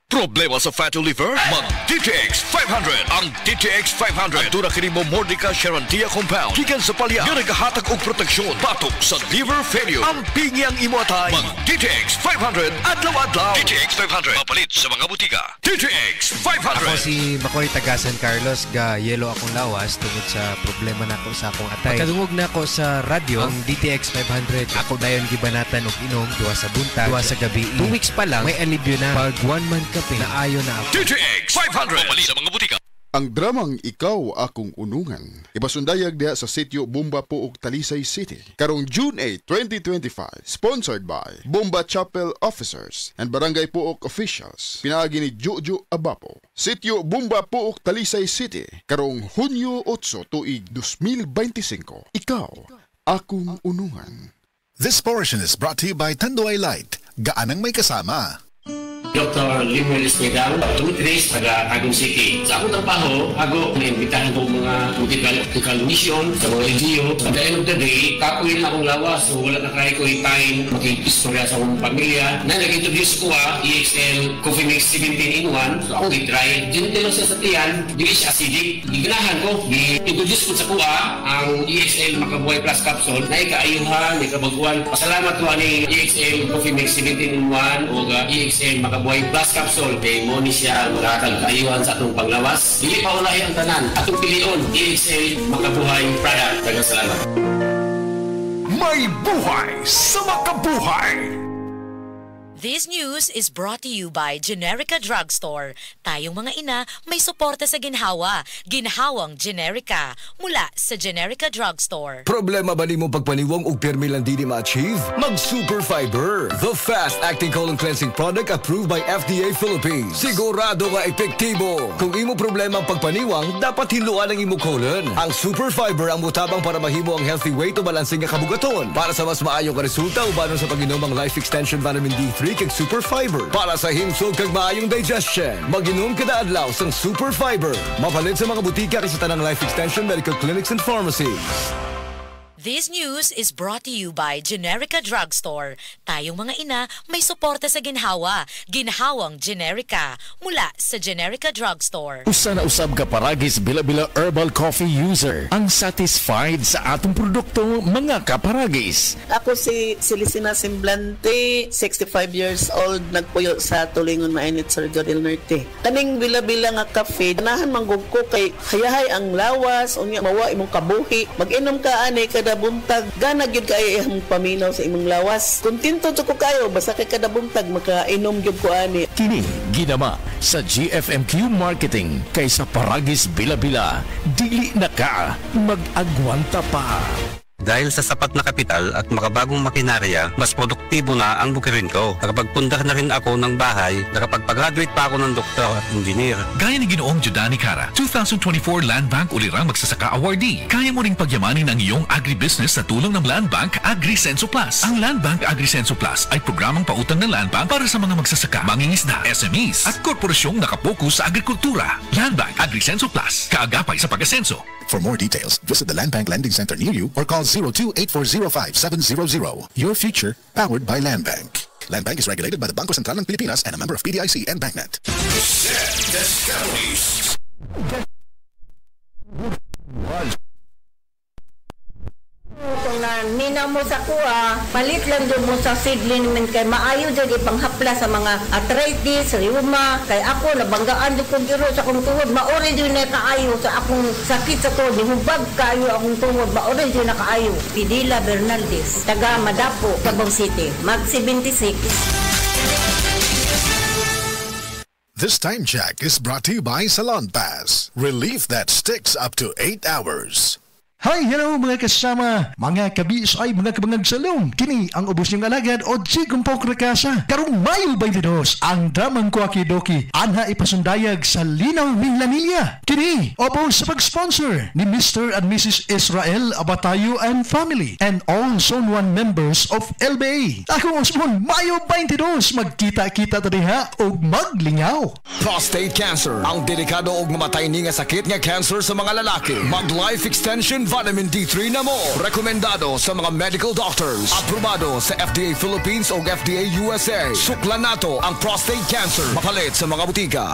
Problema sa fatty liver? Mag DTX 500. Ang DTX 500 ang tuna kini mo Mordica Charantia compound gikan sa palya nga nagahatag og proteksyon batok sa liver failure. Ang pingyang imo atay. Mag DTX 500 adlaw-adlaw. DTX 500 mapalit sa mga butika. DTX 500. Ako si Makoy taga San Carlos ga yelo akong lawas tungod sa problema nako sa akong atay. Pagkadungog nako sa radyo ang DTX 500 ako dayon gibanatan og inom duwa sa buntag, duwa sa gabi. 2 weeks pa lang may alibyo na pag 1 month naayo na ako. DTX 500 mali sa mga butika. Ang dramang Ikaw Akong Unungan ipasundayag diha sa sitio Bomba Puok, Talisay City karong June 8, 2025. Sponsored by Bomba Chapel Officers and Barangay Puok Officials. Pinaagi ni Jojo Abapo. Sitio Bomba Puok, Talisay City karong Hunyo 8 tuig 2025. Ikaw Akong Unungan. This portion is brought to you by Tanduay Light. Gaanang may kasama. Dr. Limuel Espegal, Truth Race, taga Agong City. Sa akong trabaho, ako naimbitahan ko mga political mission sa mga LGU. At the end of the day, kapuin akong lawas. So wala na kaya ko yung time makikistorya sa akong pamilya. Na nag-introduce ko EXL Coffee Mix 17-in-1. So akong i-try. Dinitilo siya sa tiyan, hindi siya acidic. Iganahan ko, i-introduce ko sa kuha ang EXL Makabuhay Plus Capsule na ikaayuhan, ikabaguan. Pasalamat ko ni EXL Coffee Mix 17-in-1 o EXL Makabuhay Plus Capsule. Kay mo ni siya makakag kaayuhan sa atong panglawas. Dili pa ulahi ang tanan. Atong pilion, EXL Makabuhay Product. Daghang salamat. May buhay sa makabuhay. This news is brought to you by Generica Drugstore. Tayong mga ina may suporta sa ginhawa. Ginhawang Generica mula sa Generica Drugstore. Problema ba ni mo pagpaniwang og permi lang di ma-achieve? Mag Super Fiber, the fast-acting colon cleansing product approved by FDA Philippines. Sigurado nga epektibo. Kung imo problema ang pagpaniwang, dapat hiluan ang imo colon. Ang Super Fiber ang mutabang para mahimo ang healthy weight o balansing nga kabugaton. Para sa mas maayong resulta ubanon sa pag-inom ang Life Extension Vitamin D3 kag Super Fiber. Para sa himsog kag maayong digestion, mag-inom kada adlaw sang Super Fiber. Mapalit sa mga butika kay sa tanang Life Extension Medical Clinics and Pharmacies. This news is brought to you by Generica Drugstore. Tayong mga ina may suporta sa ginhawa. Ginhawang Generica mula sa Generica Drugstore. Usa na usab ka paragis bila-bila herbal coffee user ang satisfied sa atong produkto mga kaparagis. Ako si Celicina Semblante, 65 years old, nagpuyo sa Tulingon Mainit, Surigao del Norte. Kaning bila-bila nga kafe, ganahan manggug ko kay hayahay ang lawas, unya mawa imong kabuhi. Mag-inom ka ani kada buntag, gana gyud kay imong paminaw sa imong lawas. Kontento ko kayo basta kay kada buntag makainom gyud ko ani. Kini ginama sa GFMQ Marketing kaysa paragis bila-bila, dili na ka mag-agwanta pa. Dahil sa sapat na kapital at makabagong makinarya, mas produktibo na ang bukirin ko. Nakapagpundar na rin ako ng bahay, nakapagpag-graduate pa ako ng doktor at engineer. Gaya ni Ginoong Judani Cara, 2024 Land Bank Ulirang Magsasaka Awardee. Kaya mo ring pagyamanin ang iyong agribusiness sa tulong ng Land Bank AgriSenso Plus. Ang Land Bank AgriSenso Plus ay programang pautang ng Land Bank para sa mga magsasaka, mangingisda, SMEs at korporasyong nakapokus sa agrikultura. Land Bank AgriSenso Plus, kaagapay sa pag-asenso. For more details, visit the Land Bank Lending Center near you or call 02-8405-700. Your future, powered by Land Bank. Land Bank is regulated by the Bangko Sentral ng Pilipinas and a member of PDIC and BancNet. Kung minaw mo sa kuha, palit lang doon mo sa seedling naman kay maayo dyan ipanghapla sa mga arthritis, rheuma. Kay ako, nabanggaan doon kong giro sa akong tuhod. Maorin din na kaayo sa akong sakit sa tuhod. Hubag kaayo akong tuhod. Maorin din na kaayo. Pidila Bernaldez, taga Madapo, Cabong City. Mag 76. This time check is brought to you by Salon Pass. Relief that sticks up to 8 hours. Hi, hello mga kasama, mga kabis ay mga kabangag salong. Kini ang ubos niyong alagad o Jigumpok Rakasa. Karong Mayo 22, ang dramang Kuakidoki anha ipasundayag sa Linaw Minglanilla. Kini, opo sa pag-sponsor ni Mr. and Mrs. Israel Abatayo and family and all Zone 1 members of LBA. Ako ang Mayo 22, magkita-kita tadiha o maglingaw. Prostate cancer, ang delikado og mamatay ni nga sakit nga cancer sa mga lalaki. Mag Life Extension Vitamin D3 na mo. Rekomendado sa mga medical doctors. Aprobado sa FDA Philippines o FDA USA. Suklan nato ang prostate cancer. Mapalit sa mga butika.